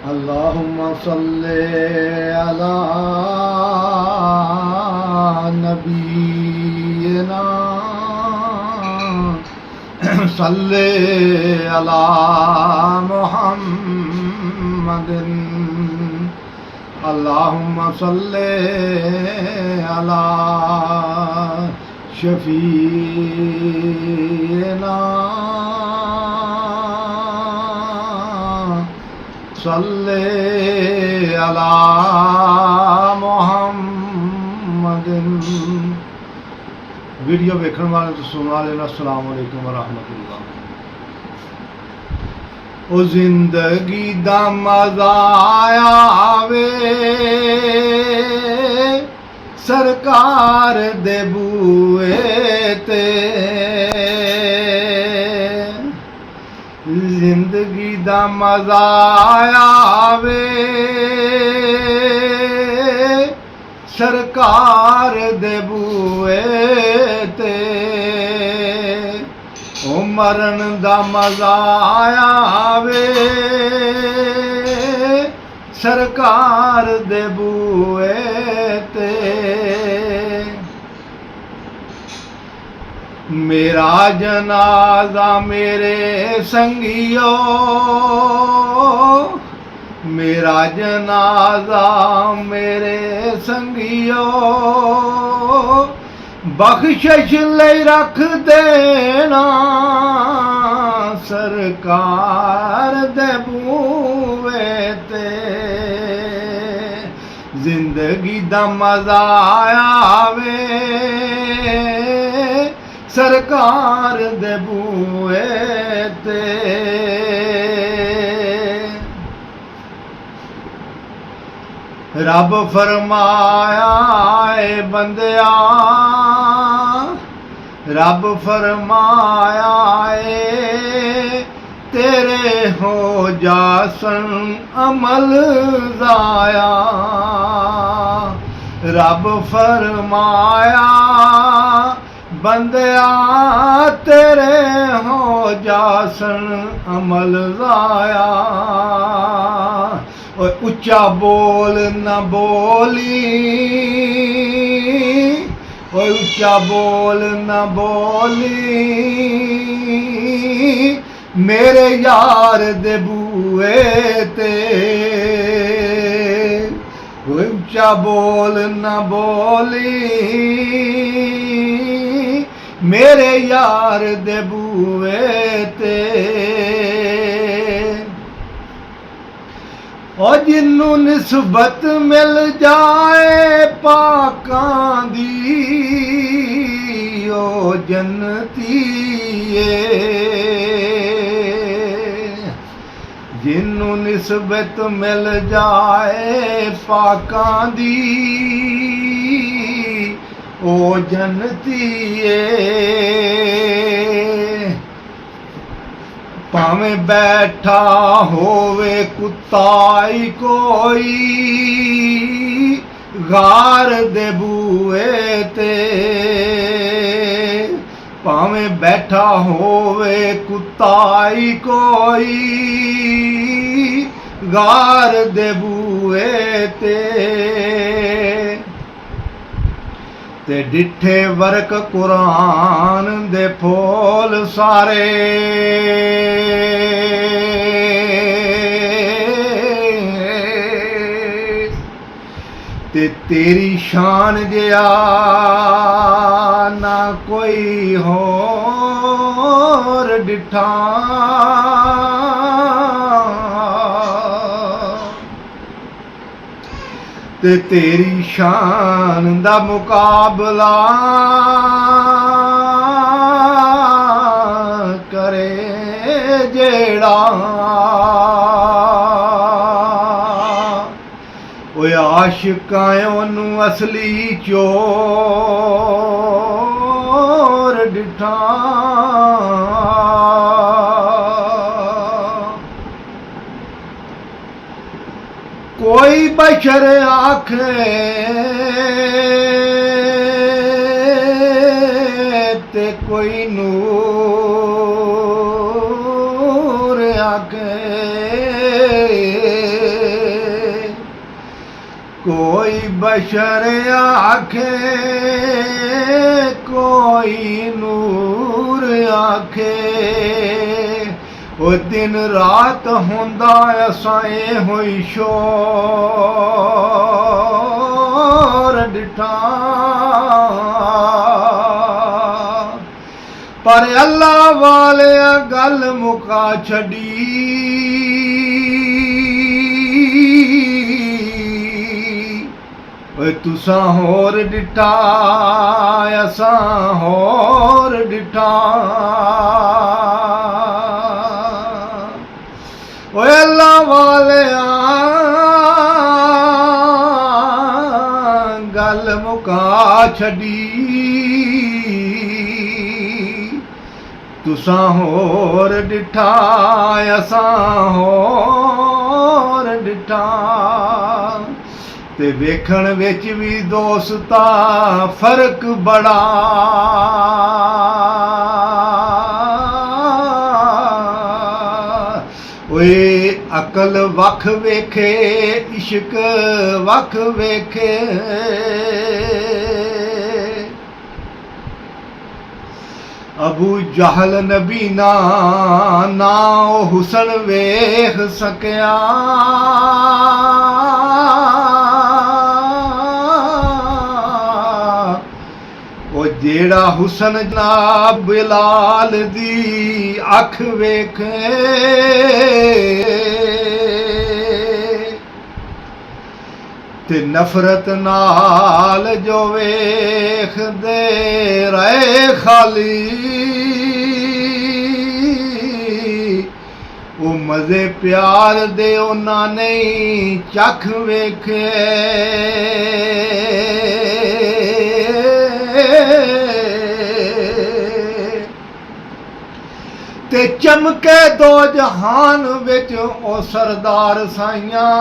अल्लाहुम्मा सल्ले अला नबीना सल्ले अला मुहम्मदिन अल्लाहुम्मा सल्ले अला शफीना सल्ले अला मुहम्मदिन। वीडियो वेखण वाले तो सुनने वाले अस्सलाम वालेकुम वरहमतुल्लाह। ओ जिंदगी दा मजा आवे सरकार दे बूए ते, जिंदगी दा मजा आवे सरकार दे बूए ते, ओ मरण दा मजा आवे सरकार दे बूए ते। मेरा जनाजा मेरे संगियो, मेरा जनाजा मेरे संगियो, बख्शिश लई रख देना सरकार दे बूए ते। जिंदगी दा मजा आवे सरकार दे बूए ते। रब फरमाया ए बंदिया, रब फरमाया ए तेरे हो जासन अमल ज़ाया। रब फरमाया बंदिया तेरे हो जासन अमल ज़ाया। उच्चा बोल न बोली, उच्चा बोल न बोली मेरे यार दे बूए ते। उच्चा बोल न बोली मेरे यार दे बूए ते। और जिन्नू निस्बत मिल जाए पाकां दी ओ जन्नती है। जिन्नू निस्बत मिल जाए पाकां दी ओ जन्नती है। भावें बैठा होवे कुत्ताई कोई गार दे बूए ते, भावें बैठा होवे कुत्ताई कोई गार दे बूए ते। ते डिठे वर्क कुरान दे फूल सारे, ते तेरी शान जिया ना कोई होर डिठा। ते तेरी शान दा मुकाबला करे जेड़ा। ओए आशिकां ओनू असली चोर डिठा। कोई बशर आखे ते कोई नूर आखे, कोई बशर आखे कोई नूर आखे ओ दिन रात होंदा असां होई शोर डिठा पर अल्लाह वाले गल मुका छड़ी तुसा होर डिठा असां होर डिठा अल्लाह वाले गल मुका छड़ी तुसा होर डिठा असां होर डिठा ते वेखण विच भी दोस्ता फर्क बड़ा ओए अकल वख वेखे इश्क वख वेखे अबू जहल नबी ना हुसन वेख सकिया ओ जेड़ा हुसन जनाब बिलाल दी अख वेखे ते नफरत नाल जो वेख दे रहे खाली ओ मज़े प्यार दे उन्ना नहीं चख वेखे ते चमके दो जहान विच ओ सरदार साइयां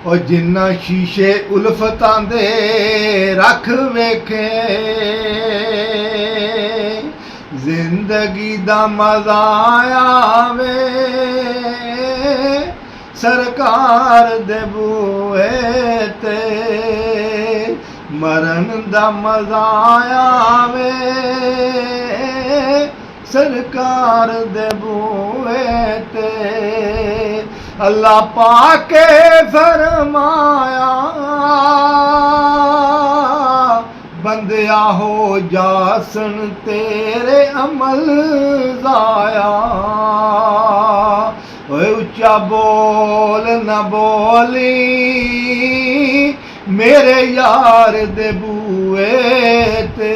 ओ जिन्ना शीशे उल्फतां दे रख वेखे जिंदगी दा मजा आवे सरकार दे बूहे ते मरण दा मजा आवे सरकार दे बूहे ते अल्लाह पाके फरमाया बंदिया हो जासन तेरे अमल जाया उच्चा बोल न बोली मेरे यार दे बूए ते